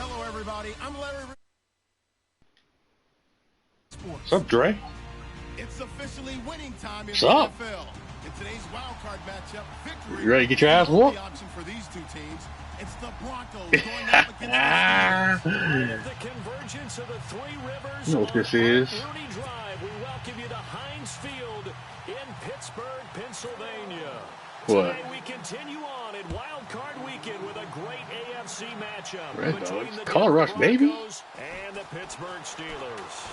Hello, everybody. I'm Larry. What's up, Dre? It's officially winning time in What's the up? NFL. In today's wild card matchup, victory. You ready to get your ass whooped? The option for these two teams. It's the Broncos going up against the Steelers. The convergence of the Three Rivers. You know what this is? Rooney Drive. We welcome you to Heinz Field in Pittsburgh, Pennsylvania. What? Today we continue on in Wild Card Weekend with a great AFC matchup Red between Dogs. the Color rush, baby. Broncos and the Pittsburgh Steelers.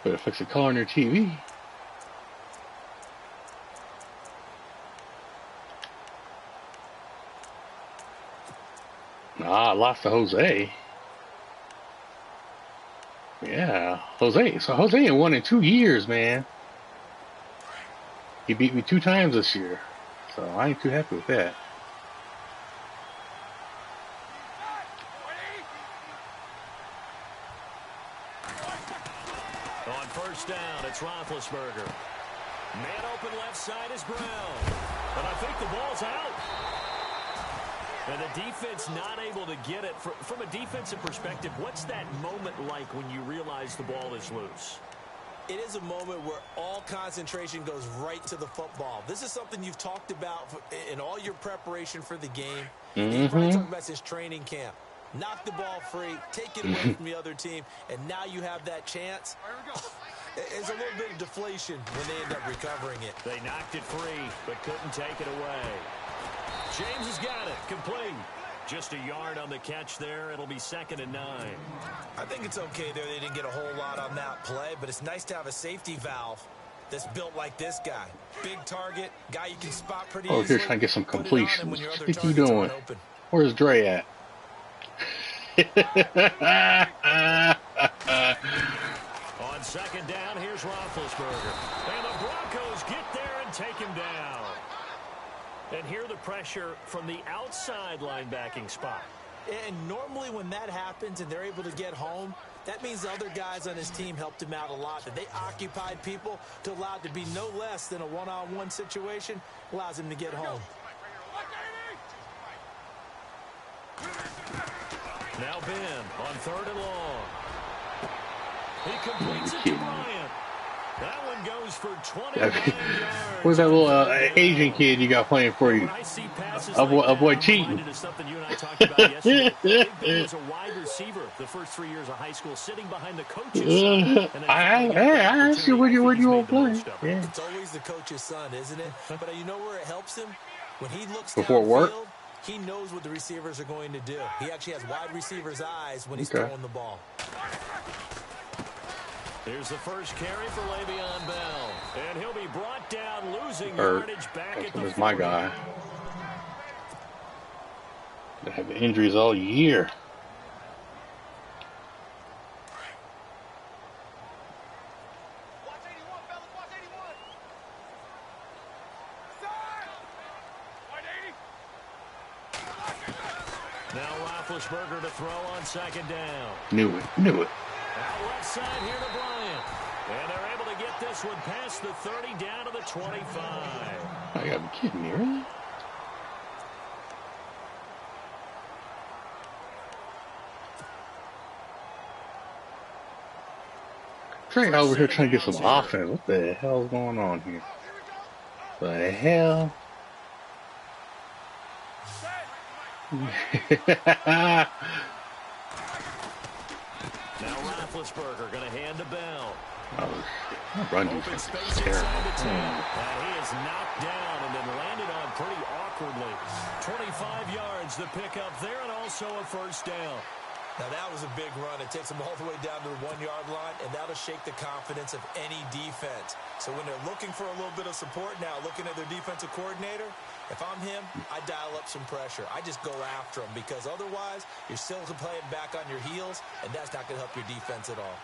Better fix the color on your TV. Nah, I lost to Jose. Yeah, Jose. So Jose ain't won in 2 years, man. He beat me 2 times this year. So I ain't too happy with that. On first down, it's Roethlisberger. Man open left side is Brown. But I think the ball's out. And the defense not able to get it. From a defensive perspective, what's that moment like when you realize the ball is loose? It is a moment where all concentration goes right to the football. This is something you've talked about in all your preparation for the game. You've probably talked about since training camp. Knock the ball free, take it away from the other team, and now you have that chance. It's a little bit of deflation when they end up recovering it. They knocked it free, but couldn't take it away. James has got it. Complete. Just a yard on the catch there. It'll be 2nd and 9. I think it's okay there. They didn't get a whole lot on that play, but it's nice to have a safety valve that's built like this guy. Big target, guy you can spot pretty easily. Oh, here trying to get some completions. What the heck you doing? Where's Dre at? On 2nd down, here's Roethlisberger. And the Broncos get there and take him down. And here the pressure from the outside linebacking spot. And normally when that happens and they're able to get home, that means the other guys on his team helped him out a lot. That they occupied people to allow it to be no less than a one-on-one situation, allows him to get home. Now Ben on 3rd and long. He completes it to Bryant. That one goes for 29 yards. Where's that little Asian kid you got playing for you? Avoid cheating. It is something you and I talked about yesterday. He was a wide receiver the first 3 years of high school, sitting behind the coach's son. I asked you where you want to play. Yeah. It's always the coach's son, isn't it? But you know where it helps him? When he looks before work, field, he knows what the receivers are going to do. He actually has wide receivers' eyes when he's throwing the ball. Here's the first carry for Le'Veon Bell. And he'll be brought down, losing yardage back at the 40. That's my guy. They have injuries all year. Now Roethlisberger to throw on 2nd down. Knew it. Out left side here to Bryant. And they're able to get this one past the 30 down to the 25. I gotta be kidding me, really? Trey over here trying to get some offense. What the hell is going on here? The hell? Now Roethlisberger going to hand to Bell. Oh, shit. Run defense is terrible. And he is knocked down and then landed on pretty awkwardly. 25 yards to pick up there and also a first down. Now that was a big run. It takes them all the way down to the 1-yard line, and that'll shake the confidence of any defense. So when they're looking for a little bit of support now, looking at their defensive coordinator, if I'm him, I dial up some pressure. I just go after them because otherwise you're still playing back on your heels, and that's not going to help your defense at all.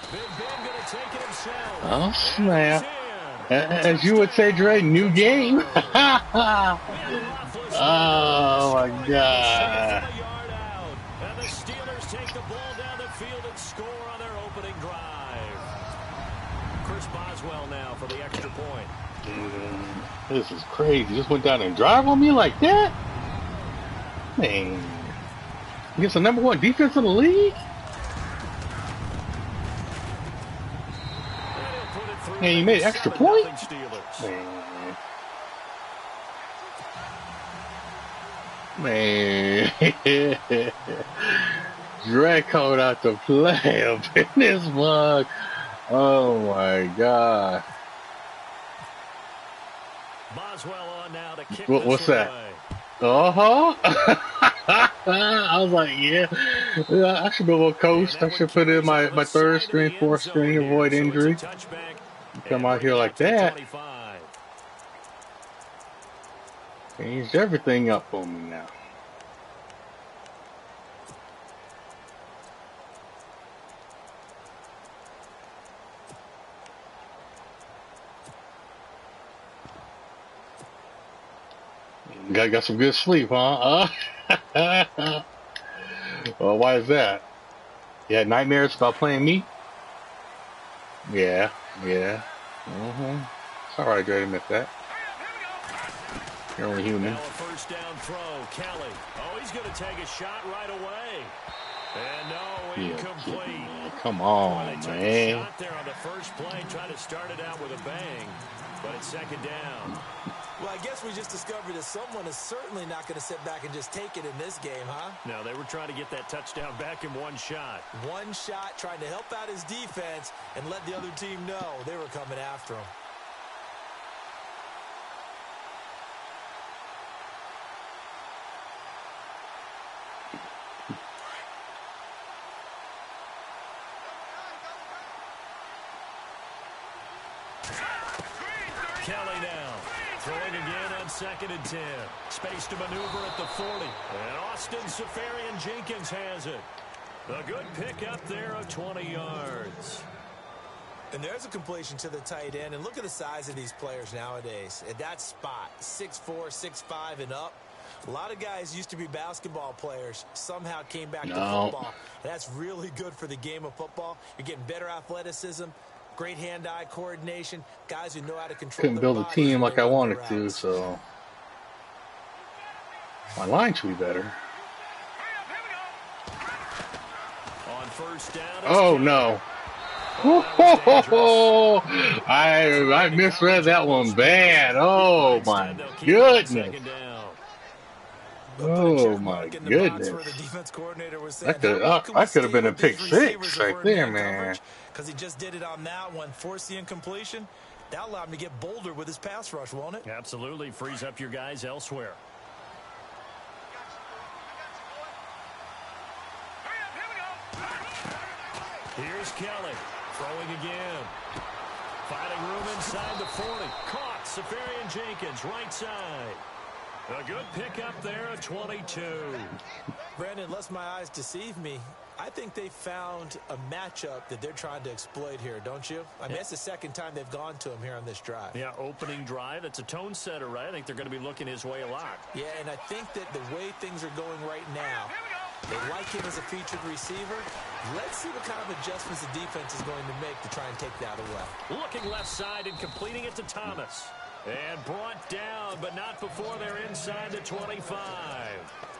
Big Ben going to take it himself. Oh, snap. As you would say, Dre, new game. Oh, my God. And the Steelers point. This is crazy. Just went down and drive on me like that? Man. Against the #1 defense in the league? And he made extra point? Man. Draco out to play up in this mug. Oh my God. Boswell on now to kick What's that? away. I was like, yeah, I should be able to coast. I should put in my third string, fourth string, avoid injury. Come out here like that. Changed everything up for me now. Got some good sleep, huh? Well, why is that? You had nightmares about playing me? Yeah. It's alright, Dre, to admit that. You're only human. Now a first down throw, Kelly. Oh, he's going to take a shot right away. And no, incomplete. Come on, They took a shot there on the first play, trying to start it out with a bang, but it's second down. Well, I guess we just discovered that someone is certainly not going to sit back and just take it in this game, huh? No, they were trying to get that touchdown back in one shot. One shot, trying to help out his defense and let the other team know they were coming after him. Kelly now, throwing again on 2nd and 10. Space to maneuver at the 40. And IntenseSupra's has it. A good pickup there of 20 yards. And there's a completion to the tight end. And look at the size of these players nowadays. At that spot, 6'4", 6'5", and up. A lot of guys used to be basketball players, somehow came back to football. And that's really good for the game of football. You're getting better athleticism, great hand-eye coordination, guys who know how to control Couldn't build a team like I wanted to, routes. so my line should be better. On first down, oh no. I misread that one bad. Oh my goodness. Oh my goodness. I could have been a pick six right there, man. Because he just did it on that one, forced the incompletion. That allowed him to get bolder with his pass rush, won't it? Absolutely, frees up your guys elsewhere. Here's Kelly, throwing again. Finding room inside the 40. Caught, Jenkins, right side. A good pickup there at 22. Brandon, lest my eyes deceive me, I think they found a matchup that they're trying to exploit here, don't you? I mean, that's the second time they've gone to him here on this drive. Yeah, opening drive. It's a tone setter, right? I think they're going to be looking his way a lot. Yeah, and I think that the way things are going right now, they like him as a featured receiver. Let's see what kind of adjustments the defense is going to make to try and take that away. Looking left side and completing it to Thomas. And brought down, but not before they're inside the 25.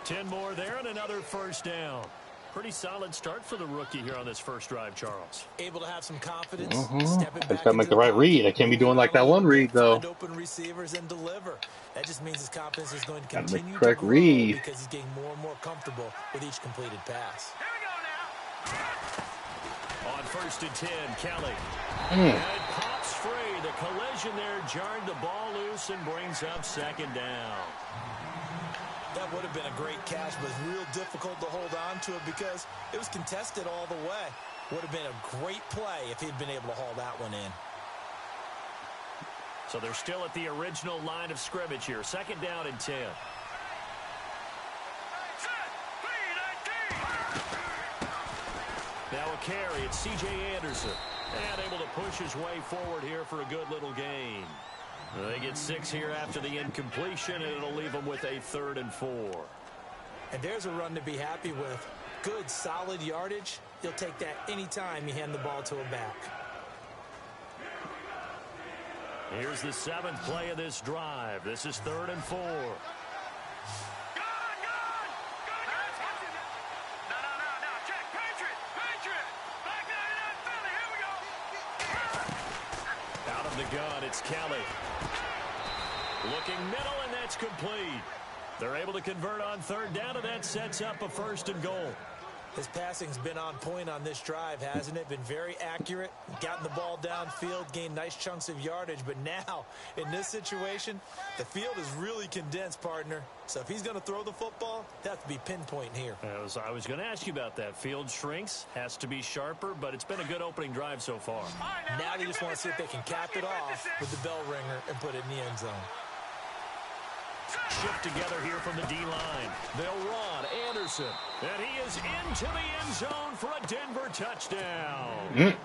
10 more there and another first down. Pretty solid start for the rookie here on this first drive, Charles. Able to have some confidence. I just got to make the right read. I can't be doing like that one read, though. Find open receivers and deliver. That just means his confidence is going to continue to grow because he's getting more and more comfortable with each completed pass. On 1st and 10, Kelly. And it pops free. The collision there jarred the ball loose and brings up second down. That would have been a great catch, but it's real difficult to hold on to it because it was contested all the way. Would have been a great play if he'd been able to haul that one in. So they're still at the original line of scrimmage here. 2nd down and 10. Now a carry. It's C.J. Anderson. And able to push his way forward here for a good little gain. They get 6 here after the incompletion, and it'll leave them with a 3rd and 4. And there's a run to be happy with. Good, solid yardage. You'll take that anytime you hand the ball to a back. Here's the 7th play of this drive. This is 3rd and 4. Out of the gun, it's Kelly. Looking middle, and that's complete. They're able to convert on 3rd down, and that sets up a 1st and goal. His passing's been on point on this drive, hasn't it? Been very accurate, gotten the ball downfield, gained nice chunks of yardage. But now, in this situation, the field is really condensed, partner. So if he's going to throw the football, that has to be pinpoint here. I was going to ask you about that. Field shrinks, has to be sharper, but it's been a good opening drive so far. Now they just want to see if they can cap it off with the bell ringer and put it in the end zone. Shift together here from the D-line. They'll run Anderson. And he is into the end zone for a Denver touchdown.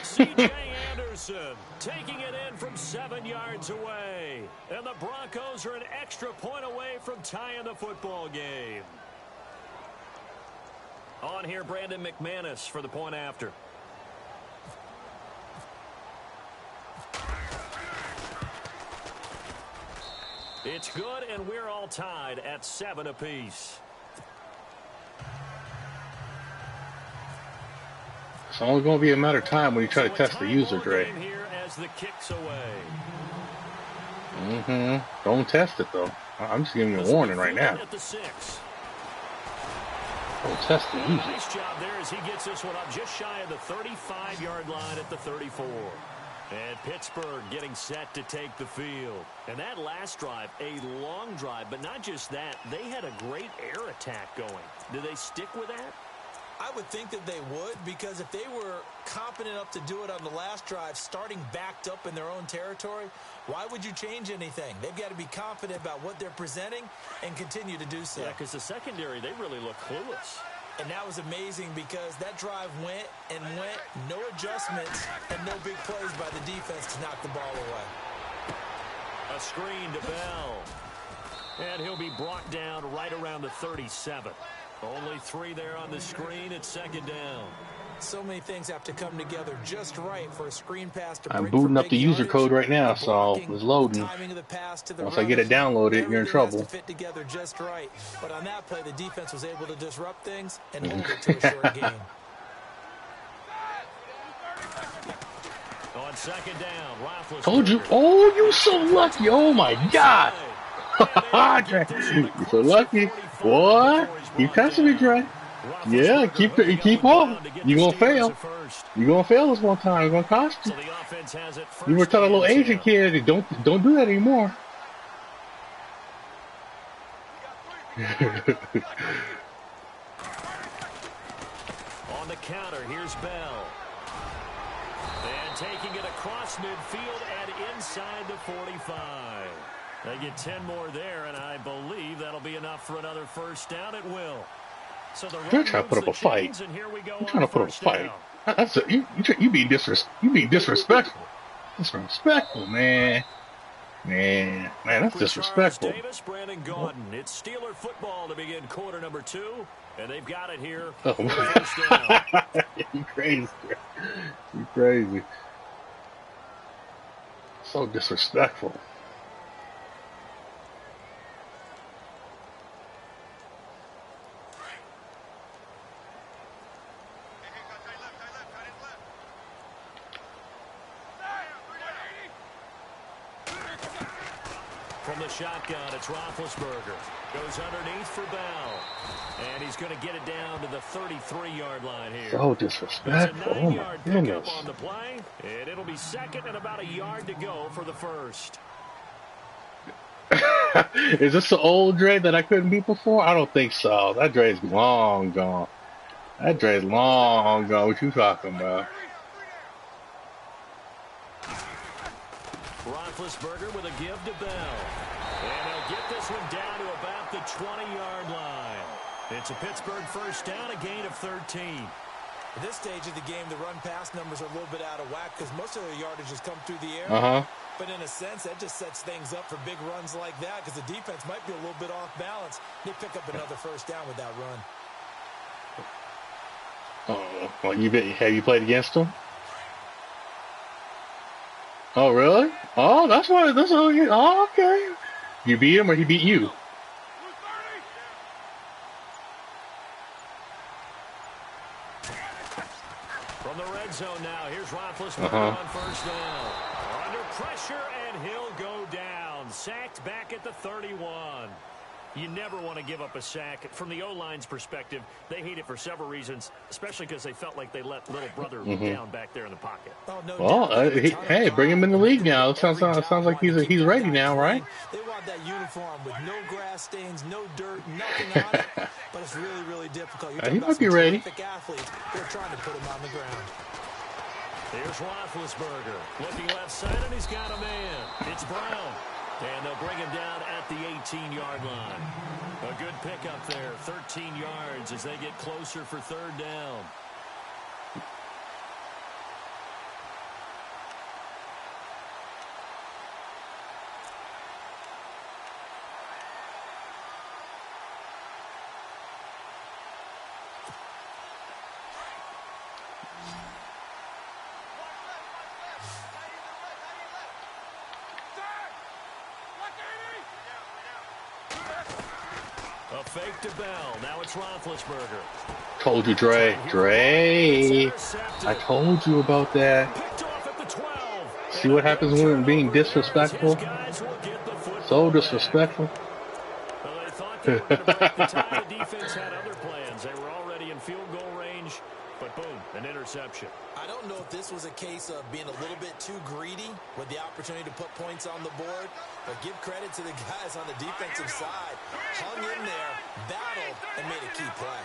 C.J. Anderson taking it in from 7 yards away. And the Broncos are an extra point away from tying the football game. On here, Brandon McManus for the point after. It's good, and we're all tied at 7 apiece. It's only going to be a matter of time when you try to test the user, Dre. Here as the kicks away. Don't test it, though. I'm just giving you a warning right now. At the 6. Don't test the user. Nice job there as he gets this one up just shy of the 35-yard line at the 34. And Pittsburgh getting set to take the field. And that last drive, a long drive, but not just that. They had a great air attack going. Do they stick with that? I would think that they would, because if they were competent enough to do it on the last drive, starting backed up in their own territory, why would you change anything? They've got to be confident about what they're presenting and continue to do so. Yeah, because the secondary, they really look clueless. And that was amazing because that drive went and went, no adjustments, and no big plays by the defense to knock the ball away. A screen to Bell. And he'll be brought down right around the 37. Only 3 there on the screen. It's 2nd down. So many things have to come together just right for a screen pass to I'm break booting for up the big user yardage. code right now, The so blocking, it's loading. timing of the pass to the Once I get it downloaded, you're in everything trouble. has to fit together just right. But on that play, the defense was able to disrupt things and hold it to a short game. On 2nd down, Roethlisberger. Told you. Oh, you so lucky. Oh, my God. You're so lucky. Boy, keep testing me, Dre. Yeah, keep on. You're going to fail. You're going to fail this one time. It's going to cost you. You were telling a little Asian kid, don't do that anymore. On the counter, here's Bell. And taking it across midfield and inside the 45. They get 10 more there, and I believe that'll be enough for another 1st down. It will. So You're trying to put up a fight. You're trying to put up a fight. That's a, you being disrespectful. Disrespectful, man. Man, that's disrespectful. Davis, Brandon Gaudin. It's Steeler football to begin quarter number 2, and they've got it here. Oh. You crazy. You crazy. So disrespectful. From the shotgun, it's Roethlisberger. Goes underneath for Bell. And he's going to get it down to the 33-yard line here. So disrespectful. Oh, my goodness. On the play, and it'll be 2nd and about a yard to go for the 1st. Is this the old Dre that I couldn't beat before? I don't think so. That Dre's long gone. That Dre's long gone. What you talking about? Roethlisberger with a give to Bell. And they'll get this one down to about the 20-yard line. It's a Pittsburgh 1st down, a gain of 13. At this stage of the game, the run-pass numbers are a little bit out of whack because most of the yardage has come through the air. But in a sense, that just sets things up for big runs like that because the defense might be a little bit off balance. They pick up another 1st down with that run. Oh, well, have you played against them? Oh, really? Oh, that's why. That's all. Oh, okay. You beat him or he beat you? From the red zone now, here's Roethlisberger on first down. Under pressure, and he'll go down. Sacked back at the 31. You never want to give up a sack. From the O-line's perspective, they hate it for several reasons, especially because they felt like they let little brother down back there in the pocket. Oh, no Well, hey, bring him in the league now. It sounds like he's ready now, right? They want that uniform with no grass stains, no dirt, nothing on it. But it's really, really difficult. He might be ready. Athletes. They're trying to put him on the ground. Here's Roethlisberger looking left side, and he's got a man. It's Brown. And they'll bring him down at the 18-yard line. A good pickup there, 13 yards as they get closer for third down. A fake to Bell. Now it's Roethlisberger. Told you, Dre. I told you about that. See what happens when we're being disrespectful? So disrespectful. Well, they thought they were going to break the tie. The defense had other plans. They were already in field goal range, but boom, an interception. I don't know if this was a case of being a little bit too greedy with the opportunity to put points on the board, but give credit to the guys on the defensive side. Hung in there, battled, and made a key play.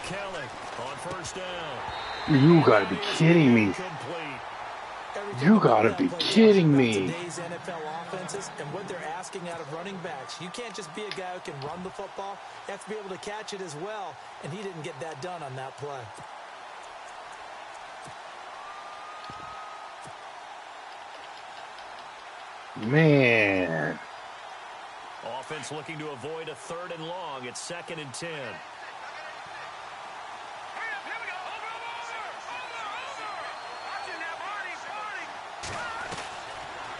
Kelly on first down. You gotta be kidding me. You gotta be kidding me. Today's NFL offenses and what they're asking out of running backs. You can't just be a guy who can run the football. You have to be able to catch it as well, and he didn't get that done on that play. Man. Offense looking to avoid a 3rd and long. It's 2nd and 10.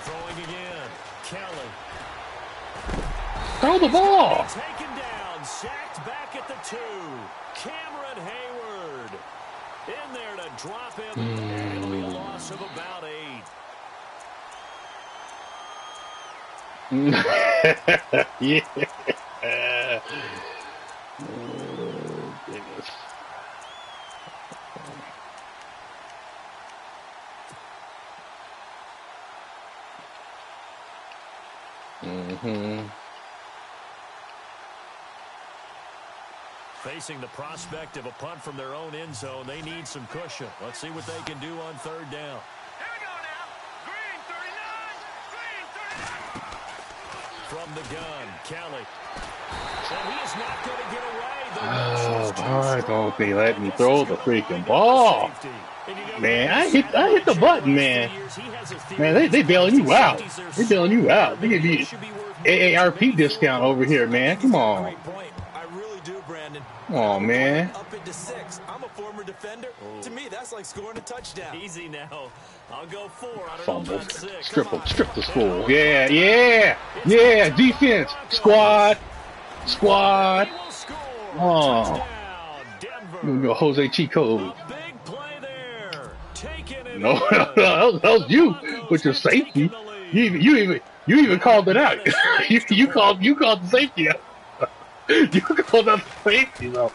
Throwing again. Kelly. Throw the ball. Taken down. Sacked back at the 2. Cameron Hayward. In there to drop him. And it'll be a loss of about 8. Yeah. Oh, goodness. Facing the prospect of a punt from their own end zone, they need some cushion. Let's see what they can do on 3rd down. From the gun, Kelly. And he is not going to get away. Oh, why don't they let me throw the freaking ball? Man, I hit the button, man. Man, they bailing you out. They bailing you out. They give you AARP discount over here, man. Come on. Come on, man. Up into 6. I'm a former defender. To me, that's like scoring a touchdown. Easy now. I'll go 4. I don't Fumble. know about 6. Strip the school. Yeah. Defense. Squad. Oh. Jose Chico. Big play there. Taking it. No, that was you with your safety. You even called it out. you called the safety out. You called out the safety though.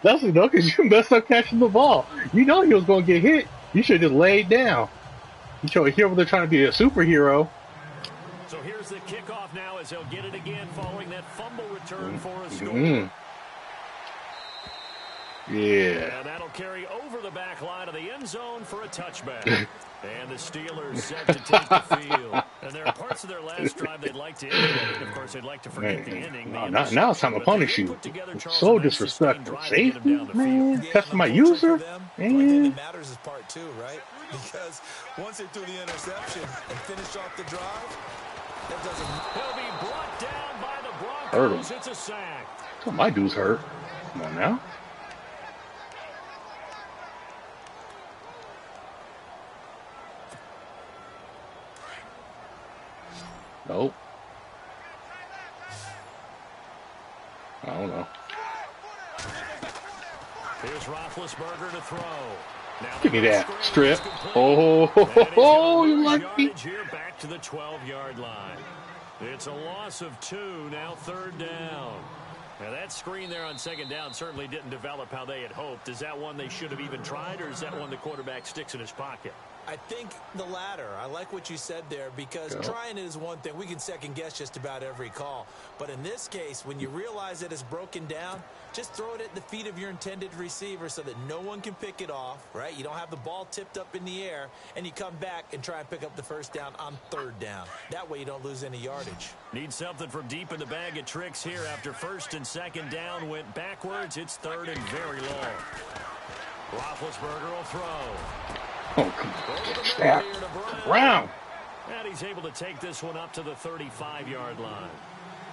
That's because you messed up catching the ball. You know he was gonna get hit. You should have just laid down. You here over there trying to be a superhero. So here's the kickoff now as he'll get it again following that fumble return for a score. Yeah. And that'll carry over the back line of the end zone for a touchback. And the Steelers set to take the field. And there are parts of their last drive they'd like to emulate. Of course, they'd like to forget the inning. Now it's time to punish you. So disrespectful. Safety, man. Testing my user. Man. It matters is part 2, right? Because once they threw the interception and finished off the drive, that doesn't... He'll be brought down by the Broncos. Hurt him. It's a sack. My dude's hurt. Come on now. Nope. I don't know. Here's Roethlisberger to throw. Now Give me that strip. Oh, you lucky. Here back to the 12-yard line. It's a loss of 2, now 3rd down. Now that screen there on 2nd down certainly didn't develop how they had hoped. Is that one they should have even tried, or is that one the quarterback sticks in his pocket? I think the latter. I like what you said there, because trying it is one thing. We can second guess just about every call. But in this case, when you realize that it's broken down, just throw it at the feet of your intended receiver so that no one can pick it off, right? You don't have the ball tipped up in the air, and you come back and try and pick up the 1st down on 3rd down. That way you don't lose any yardage. Need something from deep in the bag of tricks here. After 1st and 2nd down went backwards, it's 3rd and very long. Roethlisberger will throw. Oh, come on. Snap. Brown. And he's able to take this one up to the 35-yard line.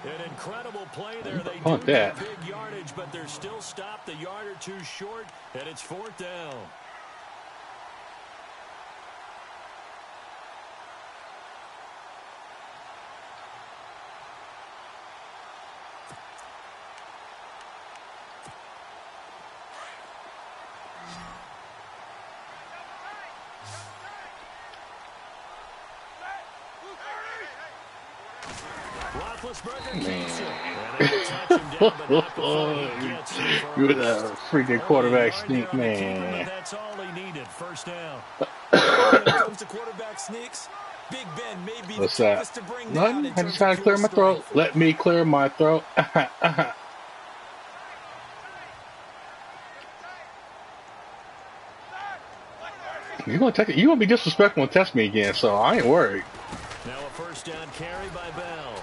An incredible play there. They do get big yardage, but they're still stopped a yard or two short, and it's 4th down. You're the freaking quarterback sneak, man. That's all he needed. 1st down. When it comes to quarterback sneaks, Big Ben may be the toughest to bring down. Nothing. I just trying to clear my throat. Let me clear my throat. You're gonna be disrespectful and test me again, so I ain't worried. Now a 1st down carry by Bell.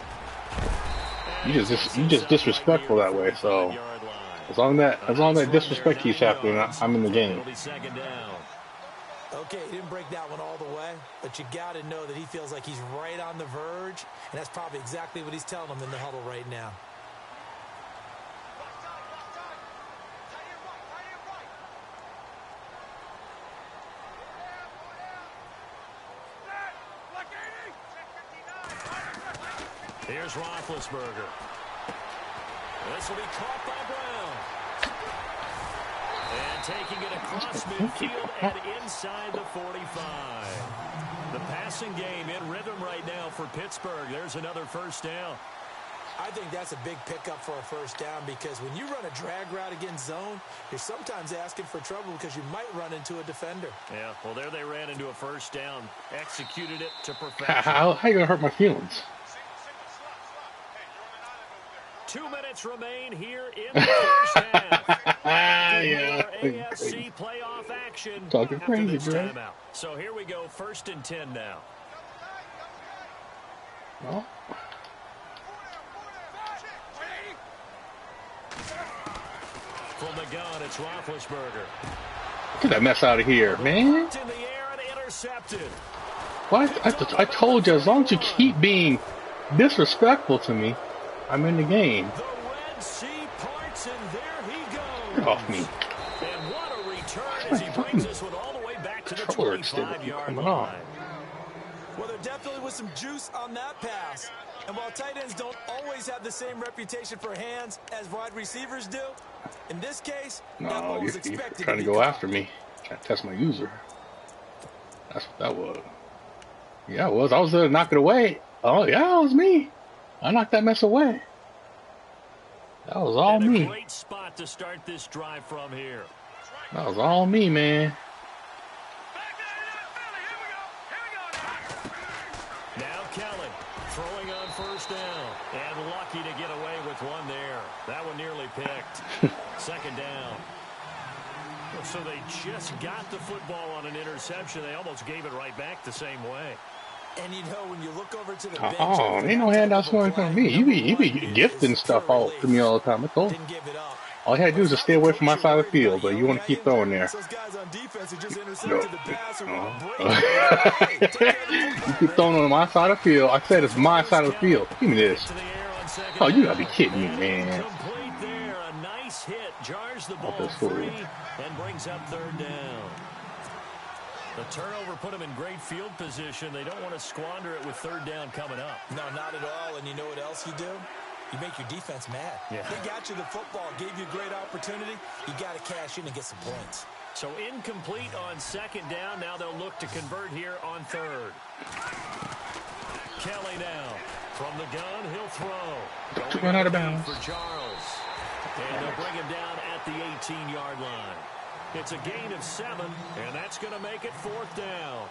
You just disrespectful that way, so as long as that disrespect keeps happening, I'm in the game. Okay, he didn't break that one all the way, but you got to know that he feels like he's right on the verge, and that's probably exactly what he's telling them in the huddle right now. Here's Roethlisberger. This will be caught by Brown. And taking it across midfield and inside the 45. The passing game in rhythm right now for Pittsburgh. There's another 1st down. I think that's a big pickup for a 1st down, because when you run a drag route against zone, you're sometimes asking for trouble because you might run into a defender. Yeah, well, there they ran into a 1st down. Executed it to perfection. How you going to hurt my feelings? 2 minutes remain here in the 1st half. Yeah. AFC playoff action. Talking crazy, bro. So here we go, 1st and 10 now. Well. From the gun, it's Roethlisberger. Get that mess out of here, man. In the air and intercepted. Well, I told you, as long as you keep being disrespectful to me, I'm in the game. The Red Sea parts, and there he goes. Get off me. And what a return as he brings this one all the way back to the 25-yard line. Well, there definitely was some juice on that pass. And while tight ends don't always have the same reputation for hands as wide receivers do, in this case, that ball was expected. You're trying to go after me. Trying to test my user. That's what that was. Yeah, it was. I was there to knock it away. Oh, yeah, it was me. I knocked that mess away. That was all me. A great spot to start this drive from here. That was all me, man. Now Kellen throwing on 1st down. And lucky to get away with one there. That one nearly picked. 2nd down. So they just got the football on an interception. They almost gave it right back the same way. And you know, when you look over to the bench, ain't no handouts going from me. You be gifting stuff all to me all the time. I told you. All you had to do is just stay away from my side of the field, but you want to keep throwing there. You keep throwing on my side of the field. I said it's my side of the field. Give me this. Oh, you gotta be kidding me, man. Complete there, a nice hit jars the ball that's cool. free and brings up third down. The turnover put them in great field position. They don't want to squander it with third down coming up. No, not at all. And you know what else you do? You make your defense mad. Yeah. They got you the football, gave you a great opportunity. You got to cash in and get some points. So incomplete on second down. Now they'll look to convert here on third. Kelly now. From the gun, he'll throw. Took one out of bounds. For Charles. And they'll bring him down at the 18-yard line. It's a gain of 7, and that's going to make it fourth down.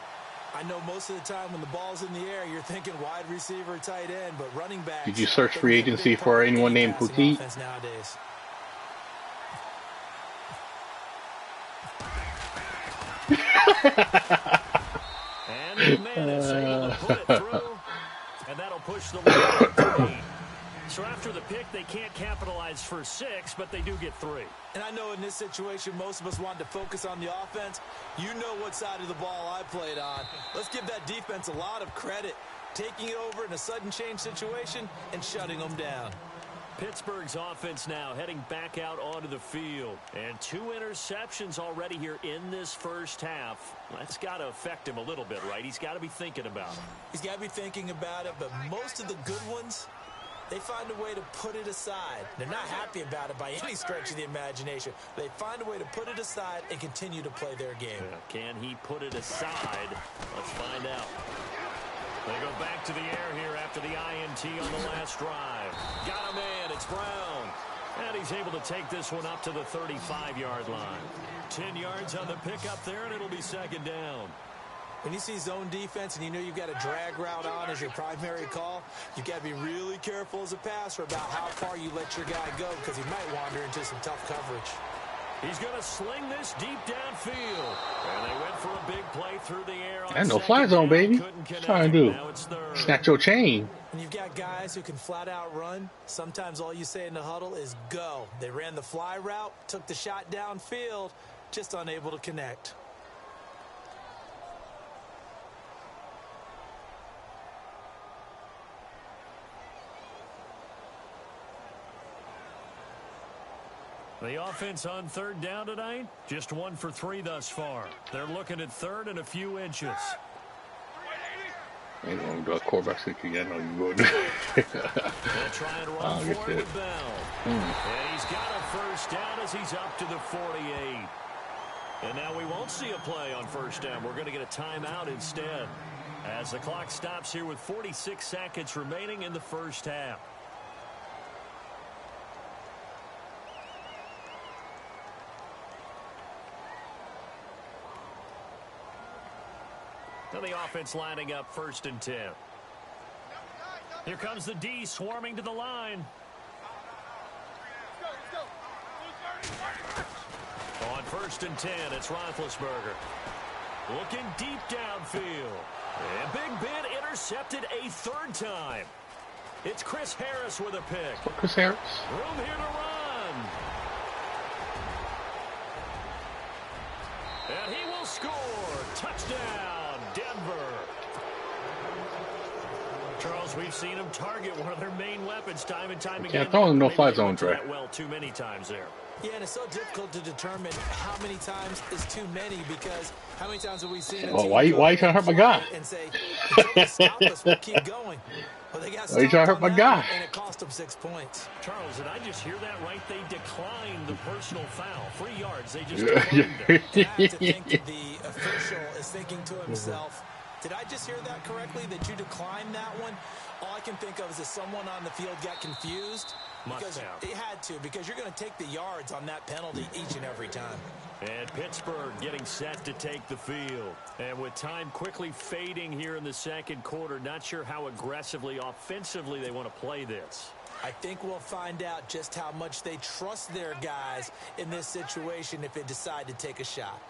I know most of the time when the ball's in the air, you're thinking wide receiver, tight end, but running back. Did you search free agency for anyone named Petit? Nowadays. And McManus able to put it through, and that'll push the lead to 3. So after the pick, they can't capitalize for 6, but they do get 3. And I know in this situation, most of us wanted to focus on the offense. You know what side of the ball I played on. Let's give that defense a lot of credit, taking it over in a sudden change situation and shutting them down. Pittsburgh's offense now heading back out onto the field. And 2 interceptions already here in this first half. That's got to affect him a little bit, right? He's got to be thinking about it. He's got to be thinking about it, but most of the good ones, they find a way to put it aside. They're not happy about it by any stretch of the imagination. They find a way to put it aside and continue to play their game. Can he put it aside? Let's find out. They go back to the air here after the INT on the last drive. Got a man. It's Brown. And he's able to take this one up to the 35-yard line. 10 yards on the pickup there, and it'll be second down. When you see zone defense and you know you've got a drag route on as your primary call, you've got to be really careful as a passer about how far you let your guy go because he might wander into some tough coverage. He's going to sling this deep downfield. And they went for a big play through the air. And no fly zone, baby. What's trying to do? Snatch your chain. When you've got guys who can flat out run, sometimes all you say in the huddle is go. They ran the fly route, took the shot downfield, just unable to connect. The offense on third down tonight, just 1 for 3 thus far. They're looking at third and a few inches. Ain't gonna do a quarterback sneak again. No, you would. They'll try and run for it with Bell. And he's got a first down as he's up to the 48. And now we won't see a play on first down. We're going to get a timeout instead. As the clock stops here with 46 seconds remaining in the first half. So the offense lining up 1st and 10. Here comes the D swarming to the line. On 1st and 10, it's Roethlisberger. Looking deep downfield. And Big Ben intercepted a 3rd time. It's Chris Harris with a pick. Chris Harris. Room here to run. And he will score. Touchdown, Denver. Charles, we've seen him target one of their main weapons time and time again. Can't throw him no fly zone, Trey. Well, too many times there. Yeah, and it's so difficult to determine how many times is too many because how many times have we seen? Well, why you trying to hurt my guy? And say, until they stop us, we'll keep going. Well, they got why you trying to hurt my guy? And it cost them 6 points. Charles, did I just hear that right? They declined the personal foul. 3 yards. They just declined it. I have to think the official is thinking to himself, did I just hear that correctly, that you declined that one? All I can think of is that someone on the field got confused. Because it had to, because you're going to take the yards on that penalty each and every time. And Pittsburgh getting set to take the field. And with time quickly fading here in the second quarter, not sure how aggressively, offensively they want to play this. I think we'll find out just how much they trust their guys in this situation if they decide to take a shot.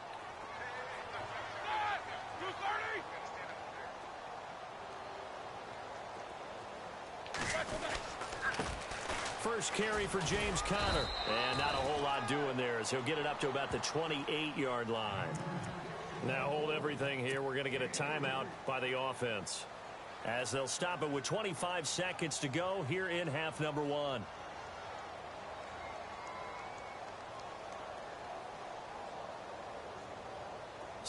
First carry for James Conner. And not a whole lot doing there as he'll get it up to about the 28-yard line. Now hold everything here. We're going to get a timeout by the offense. As they'll stop it with 25 seconds to go here in half number 1.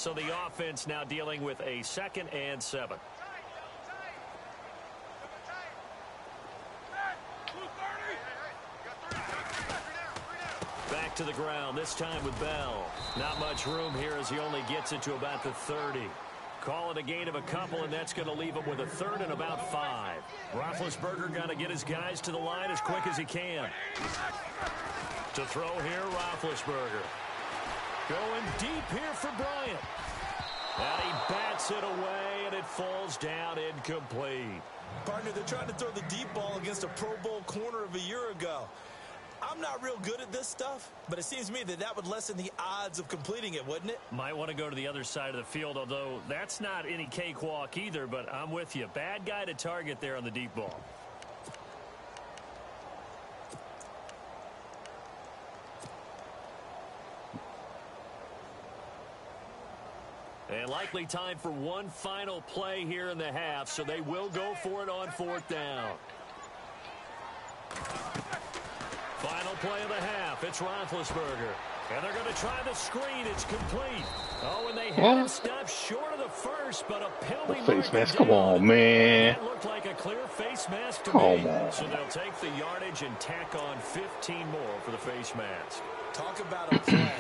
So the offense now dealing with a 2nd and 7. Back to the ground, this time with Bell. Not much room here as he only gets it to about the 30. Call it a gain of a couple, and that's going to leave him with a 3rd and about 5. Roethlisberger got to get his guys to the line as quick as he can. To throw here, Roethlisberger. Going deep here for Bryant. And he bats it away, and it falls down incomplete. Partner, they're trying to throw the deep ball against a Pro Bowl corner of a year ago. I'm not real good at this stuff, but it seems to me that that would lessen the odds of completing it, wouldn't it? Might want to go to the other side of the field, although that's not any cakewalk either, but I'm with you. Bad guy to target there on the deep ball. And likely time for one final play here in the half, so they will go for it on 4th down. Final play of the half. It's Roethlisberger. And they're going to try the screen. It's complete. Oh, and they had it stopped short of the first, but a penalty. Face mask. Come on, man. That looked like a clear face mask to Come me. on. So they'll take the yardage and tack on 15 more for the face mask. Talk about a play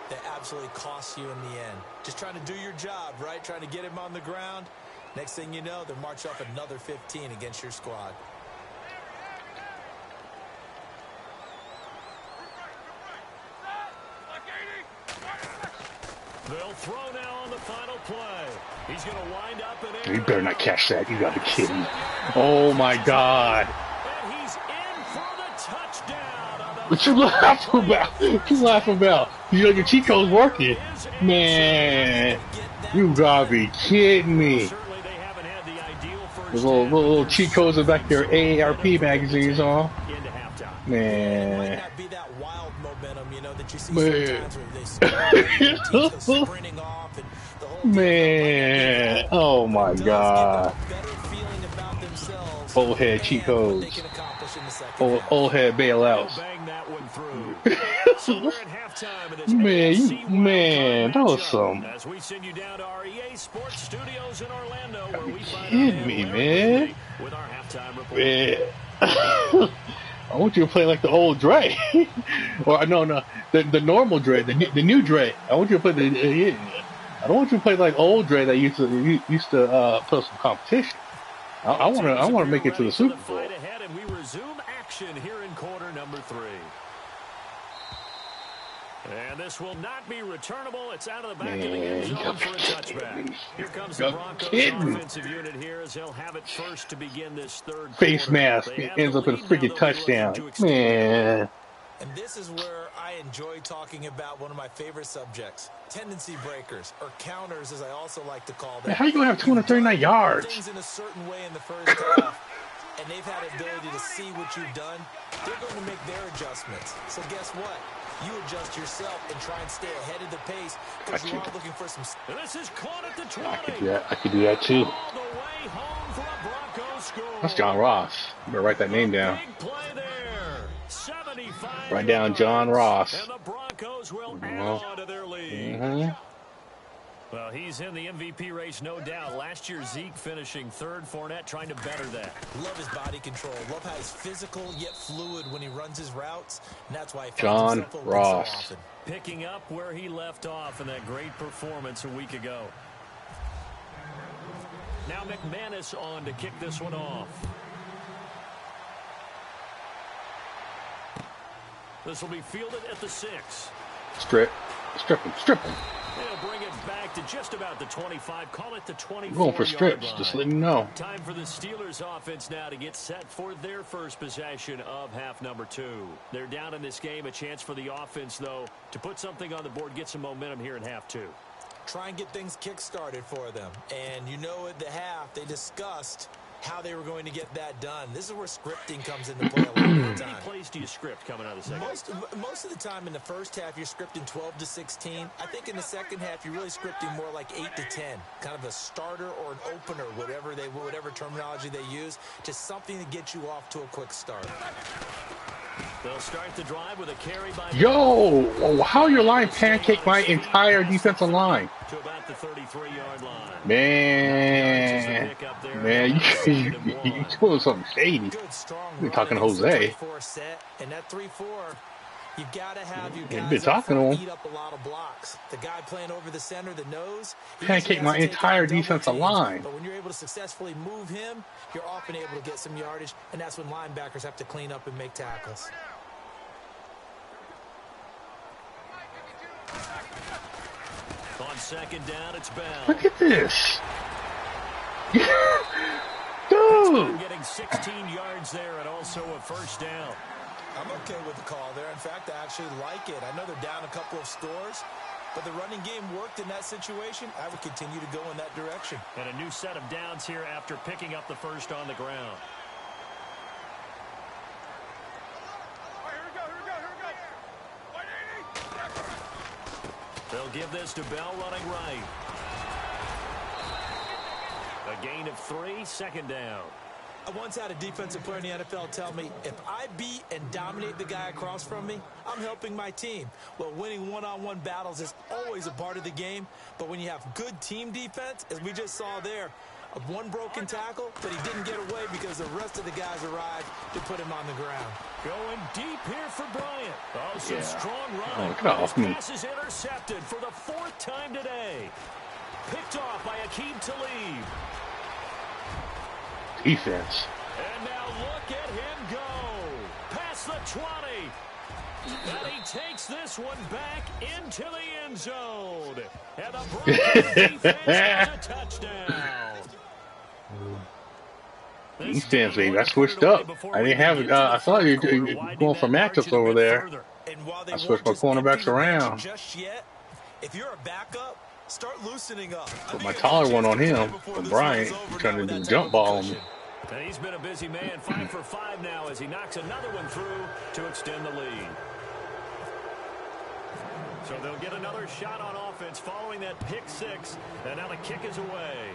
that absolutely costs you in the end. Just trying to do your job, right? Trying to get him on the ground. Next thing you know, they'll march off another 15 against your squad. They'll throw now on the final play. He's going to wind up in. You better not catch that. You got to be kidding me. Oh, my God. And he's in for the touchdown. What you laughing about? What you laughing about? You know your cheat code's working. Man, you gotta be kidding me. Certainly they haven't had the ideal first The little cheat codes are back there, AARP magazines on. into halftime. It might Man. not be that wild momentum, you know, that you see Man. sometimes where they teams go sprinting off and the whole Man. Oh, my does God. give them a better feeling about themselves Old head cheat and what they codes. can accomplish in the second half. Old head bailouts. Bang that one through. So we're at halftime in this Man, AFC you, man, that was matchup. some. As we send you down to our EA Sports Studios in Orlando, where we find kidding out me, Larry man. Lee with our halftime report. Man. I want you to play like the old Dre. Or, no, the normal Dre, the new Dre. I want you to play I don't want you to play like old Dre that used to put some competition. I want to make it to the Super Bowl. Fight ahead, and we resume action here in quarter number 3. And this will not be returnable. It's out of the back of the end zone for a touchback. Here comes the Broncos offensive unit here as they'll have it first to begin this third Face quarter. mask ends up in a freaking touchdown. Man. And this is where I enjoy talking about one of my favorite subjects, tendency breakers, or counters as I also like to call them. How you gonna have 239 yards? Things in a certain way in the first half, and they've had the ability to see what you've done. They're going to make their adjustments. So guess what? You adjust yourself and try and stay ahead of the pace because you are looking for some. This is caught at the 20. I could do that too. All the way home for a Broncos score. That's John Ross. You better write that name down. Big play there. 75. Write down John Ross. And the Broncos will add on to their lead. Mm-hmm. Well, he's in the MVP race, no doubt. Last year, Zeke finishing 3rd. Fournette trying to better that. Love his body control. Love how he's physical yet fluid when he runs his routes. And that's why he John finds himself open Ross. so often. Picking up where he left off in that great performance a week ago. Now McManus on to kick this one off. This will be fielded at the 6. Strip him. They'll bring it back to just about the 25. Call it the 24. Going for strips, just letting you know. Time for the Steelers offense now to get set for their first possession of half number 2. They're down in this game. A chance for the offense, though, to put something on the board, get some momentum here in half 2. Try and get things kick-started for them. And you know at the half, they discussed how they were going to get that done. This is where scripting comes into play a lot of the time. How many plays do you script coming out of the second? Most of the time in the first half, you're scripting 12 to 16. I think in the second half, you're really scripting more like 8 to 10. Kind of a starter or an opener, whatever terminology they use. Just something to get you off to a quick start. They'll start the drive with a carry by... Yo! Oh, how your line pancake my entire defensive line? To about the 33-yard line. Man, you doing something shady. You're talking to Jose. And that 3-4, you've got to have your You've guys been talking to him. eat up a lot of blocks. The guy playing over the center, the nose, Pancake my entire defensive line. But when you're able to successfully move him, you're often able to get some yardage, and that's when linebackers have to clean up and make tackles. On second down, it's Bell. Look at this. Dude. Getting 16 yards there and also a first down. I'm okay with the call there. In fact, I actually like it. I know they're down a couple of scores, but the running game worked in that situation. I would continue to go in that direction. And a new set of downs here after picking up the first on the ground. They'll give this to Bell running right. A gain of 3, second down. I once had a defensive player in the NFL tell me, if I beat and dominate the guy across from me, I'm helping my team. Well, winning one-on-one battles is always a part of the game, but when you have good team defense, as we just saw there, one broken tackle, but he didn't get away because the rest of the guys arrived to put him on the ground. Going deep here for Bryant. Oh, some strong running. Get off me. Pass is intercepted for the 4th time today. Picked off by Akeem Talib. Defense. And now look at him go. Past the 20. And he takes this one back into the end zone. And the Broncos defense has a touchdown. Defense, baby. I switched up. I didn't have it. I saw you going for matchups over there. I switched my cornerbacks around. Just yet, if you're a backup, start loosening up. Put my taller one on him. For Bryant, trying to do the jump ball on me. And he's been a busy man, 5 for 5 now as he knocks another one through to extend the lead. So they'll get another shot on offense following that pick 6, and now the kick is away.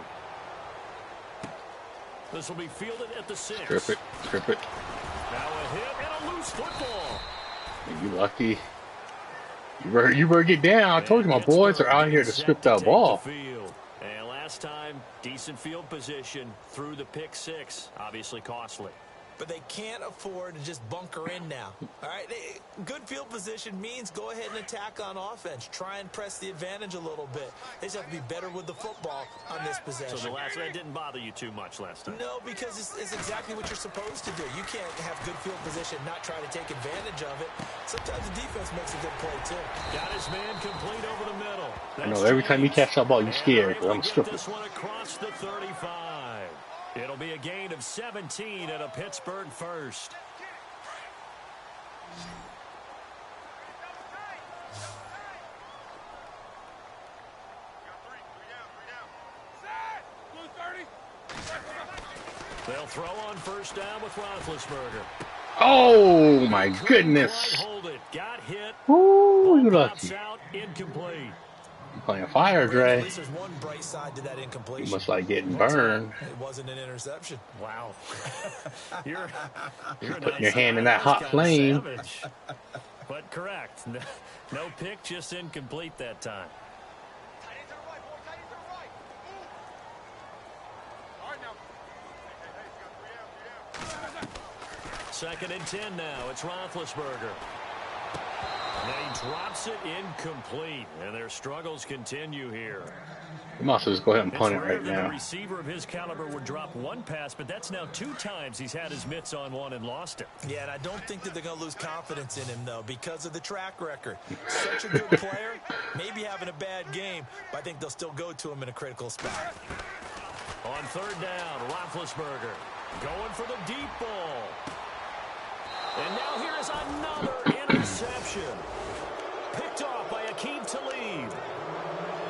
This will be fielded at the 6. Strip it, strip it. Now a hit and a loose football. You lucky. You better get down. I told you my boys are out here to strip that ball. And last time, decent field position through the pick 6. Obviously costly. But they can't afford to just bunker in now. All right, good field position means go ahead and attack on offense. Try and press the advantage a little bit. They just have to be better with the football on this possession. So the last one didn't bother you too much last time? No, because it's exactly what you're supposed to do. You can't have good field position, not try to take advantage of it. Sometimes the defense makes a good play, too. Got his man complete over the middle. I know every time you catch that ball, you're scared. But I'm stripping. This one across the 35. It'll be a gain of 17 and a Pittsburgh first. They'll throw on first down with Roethlisberger. Oh my goodness! Hold it. Got hit. Ooh, you lucky. Out, incomplete. You're playing fire, Dre. At least there's one bright side to that incompletion. You must like getting burned. It wasn't an interception. Wow. you're Putting your hand in that hot flame. But correct. No pick, just incomplete that time. Second and 10 now. It's Roethlisberger. And he drops it incomplete, and their struggles continue here. You might as well just go ahead and punt it right now. A receiver of his caliber would drop one pass, but that's now 2 times he's had his mitts on one and lost it. Yeah, and I don't think that they're going to lose confidence in him, though, because of the track record. Such a good player, maybe having a bad game, but I think they'll still go to him in a critical spot. On third down, Roethlisberger going for the deep ball. And now here's another interception. Picked off by Akeem Talib.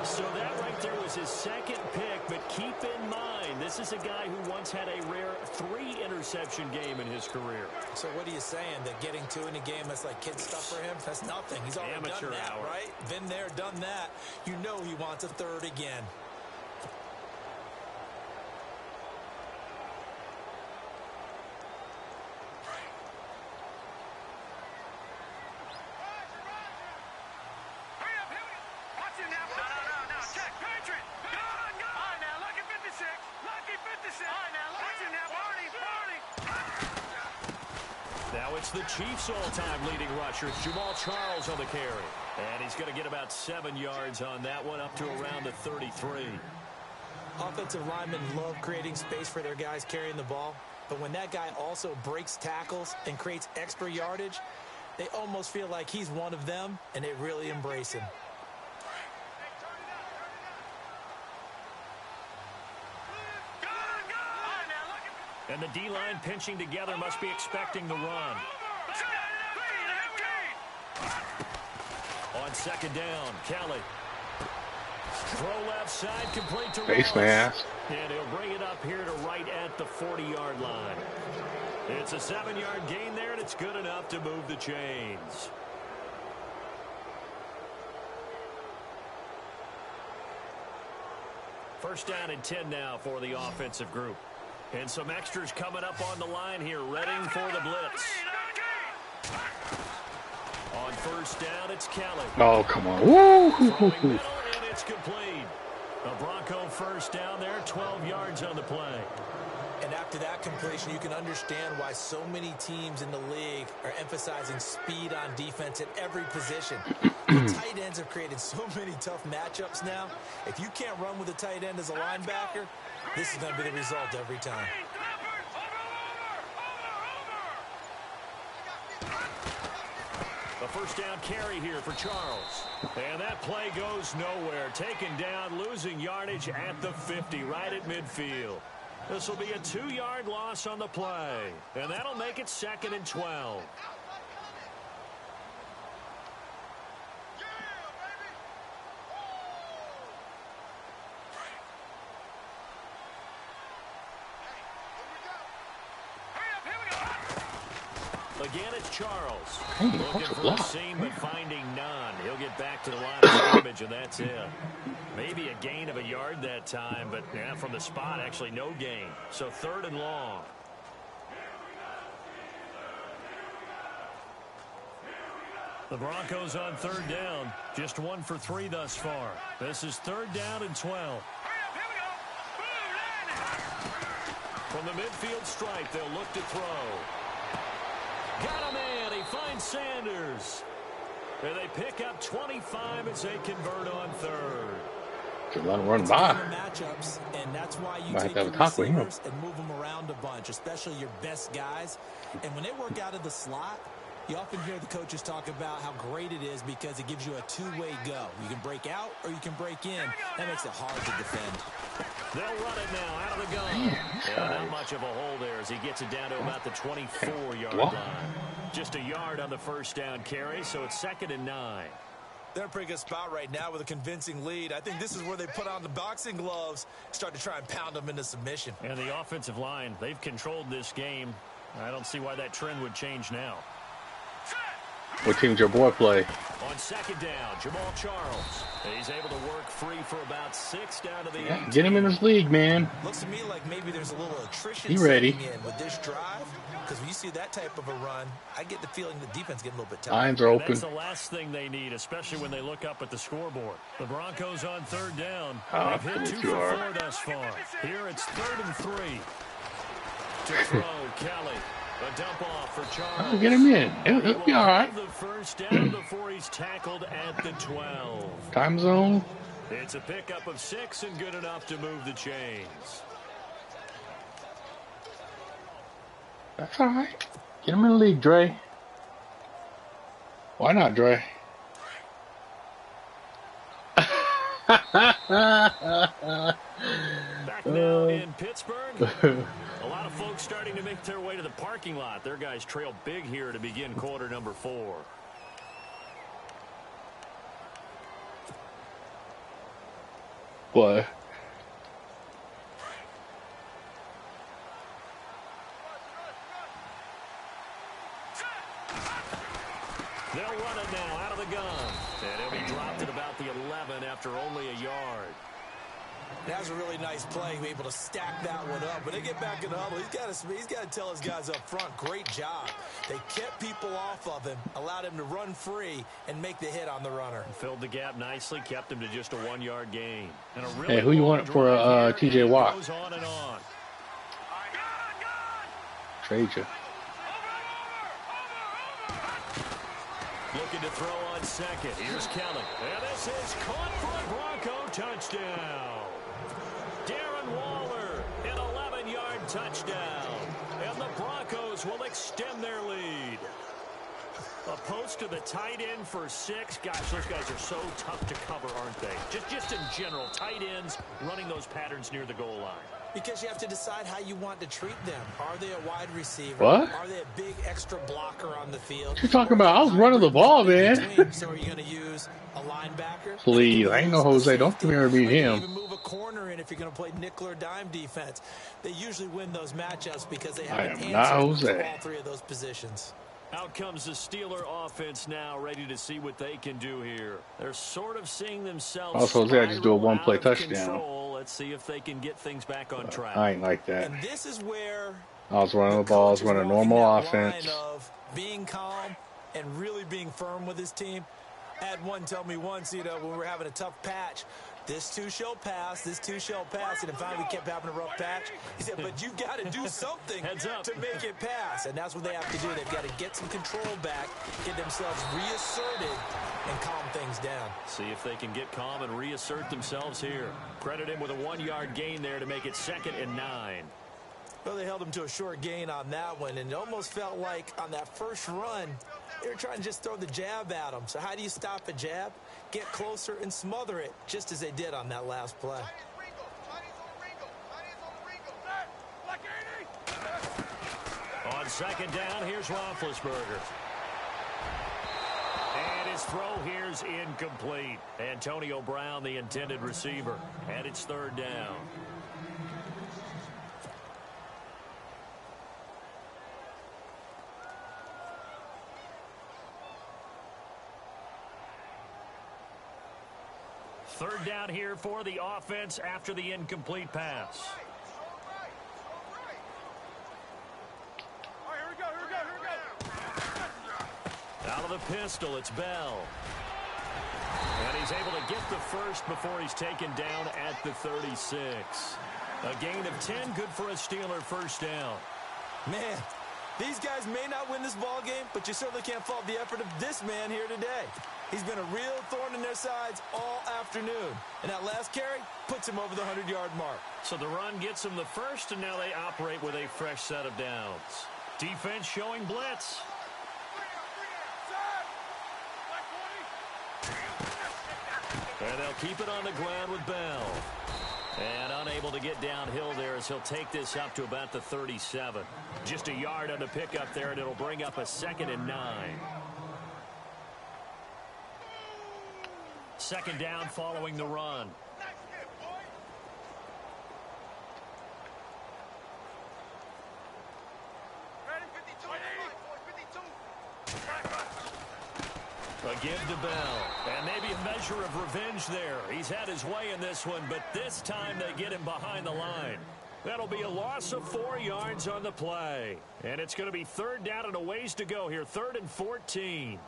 So that right there was his second pick, but keep in mind, this is a guy who once had a rare 3-interception game in his career. So what are you saying, that getting 2 in a game, that's like kid stuff for him? That's nothing. He's already Amateur done that, hour. right? Been there, done that. You know he wants a third again. Now it's the Chiefs' all-time leading rusher, Jamal Charles, on the carry. And he's going to get about 7 yards on that one, up to around the 33. Offensive linemen love creating space for their guys carrying the ball, but when that guy also breaks tackles and creates extra yardage, they almost feel like he's one of them, and they really embrace him. And the D-line pinching together must be expecting the run. On second down, Kelly. Throw left side, complete to Face Ross. mask. And he'll bring it up here to right at the 40-yard line. It's a 7-yard gain there, and it's good enough to move the chains. First down and 10 now for the offensive group. And some extras coming up on the line here, readying for the blitz. On first down, it's Kelly. Oh, come on. Woo! Throwing middle, and it's complete. A Bronco first down there, 12 yards on the play. And after that completion, you can understand why so many teams in the league are emphasizing speed on defense at every position. The tight ends have created so many tough matchups now. If you can't run with a tight end as a linebacker, this is going to be the result every time. A first down carry here for Charles. And that play goes nowhere. Taken down, losing yardage at the 50, right at midfield. This will be a 2-yard loss on the play. And that'll make it 2nd and 12. Again, it's Charles. Hey, Looking that's a for a block. seam, but finding none. He'll get back to the line of scrimmage, and that's it. Maybe a gain of a yard that time, but yeah, from the spot, actually no gain. So 3rd and long. The Broncos on 3rd down. Just 1 for 3 thus far. This is 3rd down and 12. From the midfield stripe, they'll look to throw. Got a man. He finds Sanders. And they pick up 25 as they convert on 3rd. Just let him run by. Matchups, and that's why you Might take have your a talk with him. receivers and move them around a bunch, especially your best guys. And when they work out of the slot, you often hear the coaches talk about how great it is because it gives you a two-way go. You can break out or you can break in. That makes it hard to defend. They'll run it now out of the gun. And not much of a hole there as he gets it down to about the 24-yard line. Just a yard on the first down carry, so it's 2nd and 9. They're in a pretty good spot right now with a convincing lead. I think this is where they put on the boxing gloves, start to try and pound them into submission. And the offensive line, they've controlled this game. I don't see why that trend would change now. What team did your boy play? On 2nd down, Jamal Charles. He's able to work free for about 6 down to the 18. Get him in this league, man. Looks to me like maybe there's a little attrition He ready. setting in with this drive. Because when you see that type of a run, I get the feeling the defense getting a little bit tired. Lines are open. That's the last thing they need, especially when they look up at the scoreboard. The Broncos on 3rd down. Oh, They've hit 2 for 4 thus far. Here it's 3rd and 3. To throw, Kelly. A dump off for Charles. Oh, get him in. He'll be all right. The first down before he's tackled at the 12. Time zone. It's a pickup of 6 and good enough to move the chains. That's all right. Get him in the league, Dre. Why not, Dre? Back now in Pittsburgh. A lot of folks starting to make their way to the parking lot. Their guys trail big here to begin quarter number 4. What? They'll run it now out of the gun. And he'll be dropped at about the 11 after only a yard. That was a really nice play, able to stack that one up. But they get back in the huddle. He's got to tell his guys up front, great job. They kept people off of him, allowed him to run free, and make the hit on the runner. Filled the gap nicely, kept him to just a 1-yard gain. And a really Hey, who you want for T.J. Watt? Goes on and on. Trade you. Looking to throw on second. Here's Kelly. And this is caught for a Bronco touchdown. Darren Waller, an 11-yard touchdown. And the Broncos will extend their lead. A post to the tight end for 6. Gosh, those guys are so tough to cover, aren't they? Just in general, tight ends running those patterns near the goal line. Because you have to decide how you want to treat them. Are they a wide receiver? What? Are they a big extra blocker on the field? What you talking about? I was running the ball, man. So are you going to use a linebacker? Please, I ain't no Jose. Don't come here and beat him. Even move a corner in if you're going to play nickel or dime defense. They usually win those matchups because they have an answer to all 3 of those positions. Out comes the Steeler offense now, ready to see what they can do here. They're sort of seeing themselves. Also, I just do a one-play touchdown. Control. Let's see if they can get things back on track. I ain't like that. And this is where I was running the ball. I was running a normal offense. Of being calm and really being firm with his team. I had one tell me once, when we were having a tough patch, this too shall pass, this too shall pass. And finally we kept having a rough patch. He said, but you've got to do something to make it pass. And that's what they have to do. They've got to get some control back, get themselves reasserted, and calm things down. See if they can get calm and reassert themselves here. Credit him with a 1-yard gain there to make it 2nd and 9. Well, they held him to a short gain on that one, and it almost felt like on that first run, they were trying to just throw the jab at him. So how do you stop a jab? Get closer and smother it, just as they did on that last play. On 2nd down, here's Roethlisberger. And his throw here's incomplete. Antonio Brown, the intended receiver. And it's 3rd down. Third down here for the offense after the incomplete pass. Out of the pistol, it's Bell. And he's able to get the first before he's taken down at the 36. A gain of 10, good for a Steeler first down. Man, these guys may not win this ball game, but you certainly can't fault the effort of this man here today. He's been a real thorn in their sides all afternoon. And that last carry puts him over the 100-yard mark. So the run gets them the first, and now they operate with a fresh set of downs. Defense showing blitz. And they'll keep it on the ground with Bell. And unable to get downhill there as he'll take this up to about the 37. Just a yard on the pickup there, and it'll bring up a 2nd and 9. 2nd down following the run. A give to Bell. And maybe a measure of revenge there. He's had his way in this one, but this time they get him behind the line. That'll be a loss of 4 yards on the play. And it's going to be 3rd down and a ways to go here. 3rd and 14.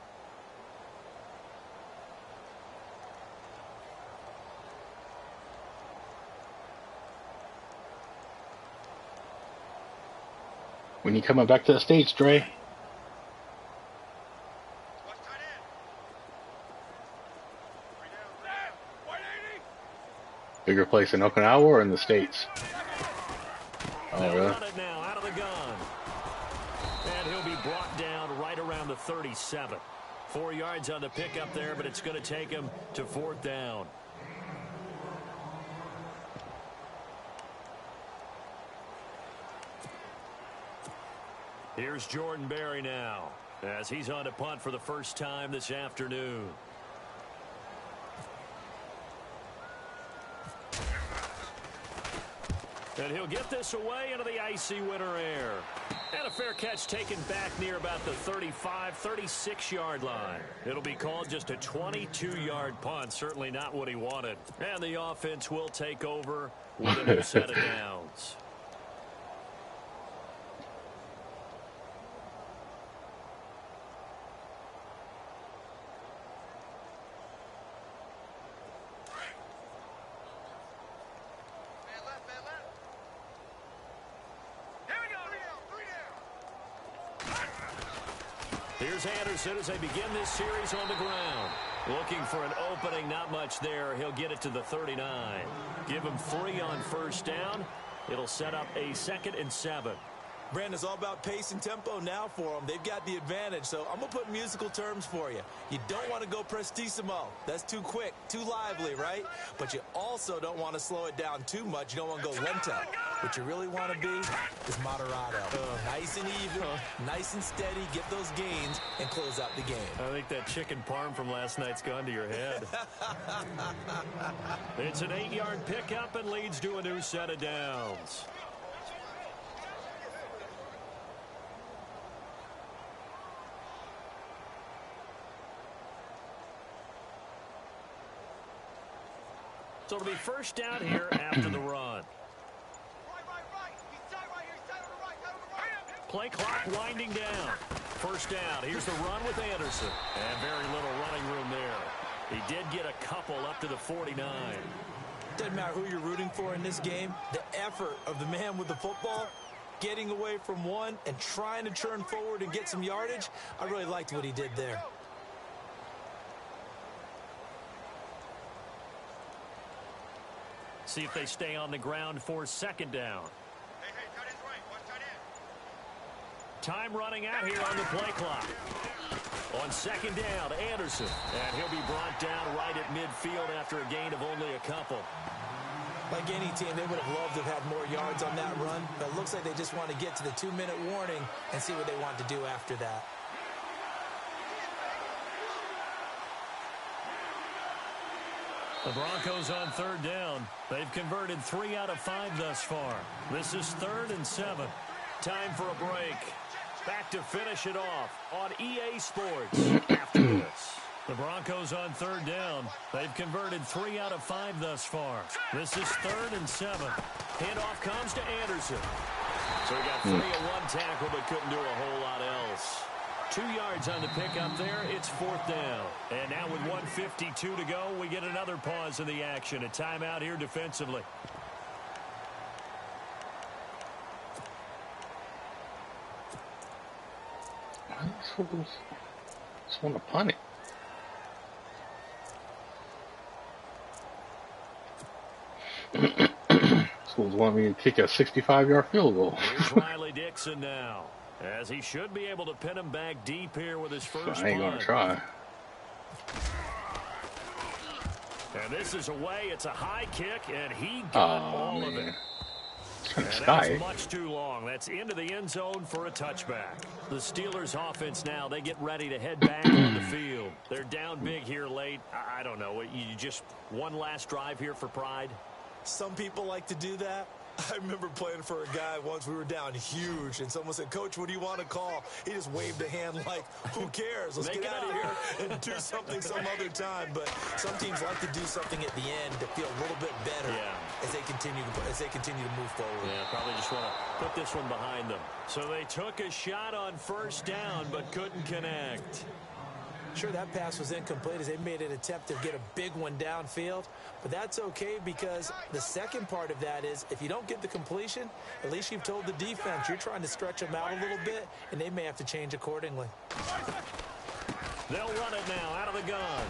When you coming back to the States, Dre? Bigger place in Okinawa or in the States? Oh, really? Run it now out of the gun. And he'll be brought down right around the 37. 4 yards on the pickup there, but it's going to take him to 4th down. Here's Jordan Berry now, as he's on to punt for the first time this afternoon. And he'll get this away into the icy winter air. And a fair catch taken back near about the 35, 36-yard line. It'll be called just a 22-yard punt. Certainly not what he wanted. And the offense will take over with a new set of downs. Here's Anderson as they begin this series on the ground. Looking for an opening, not much there. He'll get it to the 39. Give him 3 on first down. It'll set up a 2nd and 7. Brandon, it's all about pace and tempo now for them. They've got the advantage, so I'm going to put musical terms for you. You don't want to go prestissimo. That's too quick, too lively, right? But you also don't want to slow it down too much. You don't want to go lento. What you really want to be is moderato. Nice and even, nice and steady, get those gains, and close out the game. I think that chicken parm from last night's gone to your head. It's an 8-yard pickup and leads to a new set of downs. So it'll be first down here after the run. Play clock winding down. First down. Here's the run with Anderson. And very little running room there. He did get a couple up to the 49. Doesn't matter who you're rooting for in this game. The effort of the man with the football, getting away from one and trying to turn forward and get some yardage, I really liked what he did there. See if they stay on the ground for second down. Time running out here on the play clock. On second down, Anderson. And he'll be brought down right at midfield after a gain of only a couple. Like any team, they would have loved to have had more yards on that run. But it looks like they just want to get to the 2-minute warning and see what they want to do after that. The Broncos on third down. They've converted 3 out of 5 thus far. This is 3rd and 7. Time for a break. Back to finish it off on EA Sports after this. The Broncos on third down. They've converted 3 out of 5 thus far. This is 3rd and 7. Handoff comes to Anderson. So he got 3 at 1 tackle, but couldn't do a whole lot else. 2 yards on the pickup there. It's 4th down. And now with 1:52 to go, we get another pause in the action. A timeout here defensively. Just want to punt it. Schools want me to kick a 65-yard field goal. Here's Riley Dixon now, as he should be able to pin him back deep here with his first I ain't going to try. And this is away. It's a high kick, and he got all of it. And that's much too long. That's into the end zone for a touchback. The Steelers offense now, they get ready to head back on the field. They're down big here late. I don't know. You just one last drive here for pride? Some people like to do that. I remember playing for a guy once. We were down huge, and someone said, "Coach, what do you want to call?" He just waved a hand like, "Who cares? Let's get out of here and do something some other time." But some teams like to do something at the end to feel a little bit better as they continue to move forward. Yeah, probably just want to put this one behind them. So they took a shot on first down, but couldn't connect. Sure, that pass was incomplete as they made an attempt to get a big one downfield, but that's okay because the second part of that is if you don't get the completion, at least you've told the defense you're trying to stretch them out a little bit, and they may have to change accordingly. They'll run it now out of the gun.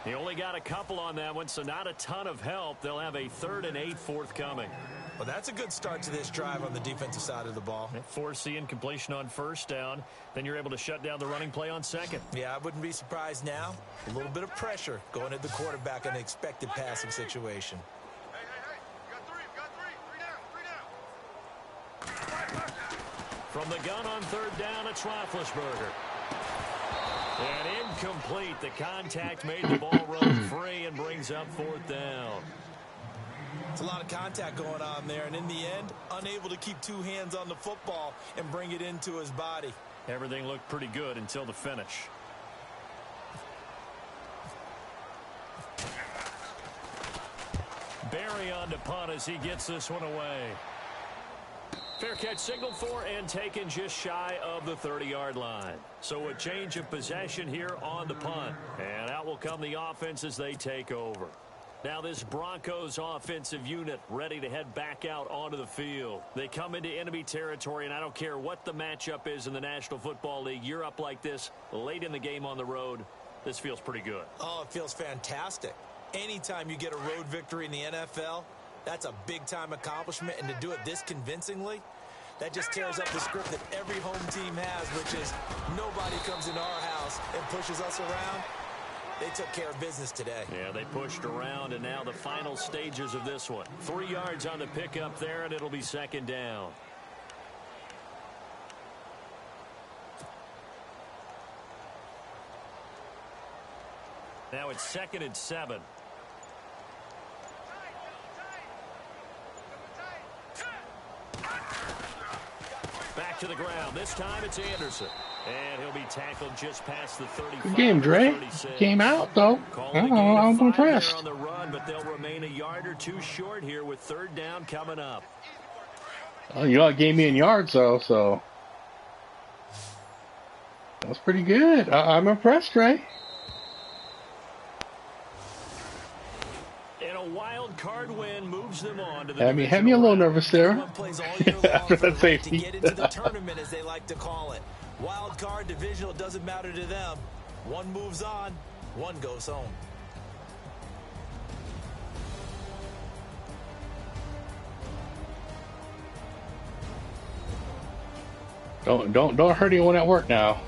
He only got a couple on that one, so not a ton of help. They'll have a 3rd and 8 forthcoming. Well, that's a good start to this drive on the defensive side of the ball. Force the incompletion on first down. Then you're able to shut down the running play on second. Yeah, I wouldn't be surprised now. A little bit of pressure going at the quarterback in an expected passing situation. From the gun on third down, it's Roethlisberger. And incomplete. The contact made the ball run free and brings up 4th down. It's a lot of contact going on there, and in the end, unable to keep two hands on the football and bring it into his body. Everything looked pretty good until the finish. Barry on to punt as he gets this one away. Fair catch signaled for and taken just shy of the 30-yard line. So a change of possession here on the punt. And out will come the offense as they take over. Now this Broncos offensive unit ready to head back out onto the field. They come into enemy territory, and I don't care what the matchup is in the National Football League. You're up like this late in the game on the road. This feels pretty good. Oh, it feels fantastic. Anytime you get a road victory in the NFL, that's a big-time accomplishment, and to do it this convincingly, that just tears up the script that every home team has, which is nobody comes into our house and pushes us around. They took care of business today. Yeah, they pushed around, and now the final stages of this one. 3 yards on the pickup there, and it'll be second down. Now it's 2nd and 7. Back to the ground. This time it's Anderson. And he'll be tackled just past the 35. Good game, Dre. Came out, though. I'm impressed. On the run, but they'll remain a yard or two short here with 3rd down coming up. Well, you outgave me in yards, though, so that's pretty good. I'm impressed, Dre. And a wild card win moves them on to the had me a little nervous there Plays all year long after that to safety. get into the tournament, as they like to call it. Wild card, divisional, doesn't matter to them. One moves on, one goes home. Don't hurt anyone at work now.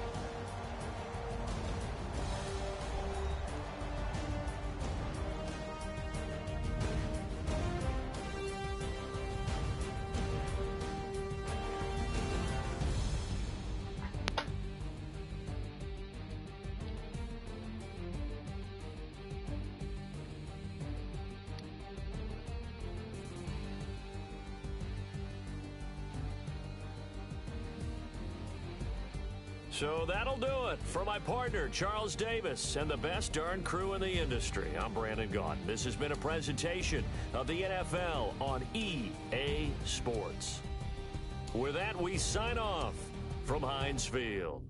So that'll do it for my partner, Charles Davis, and the best darn crew in the industry. I'm Brandon Gaudin. This has been a presentation of the NFL on EA Sports. With that, we sign off from Heinz Field.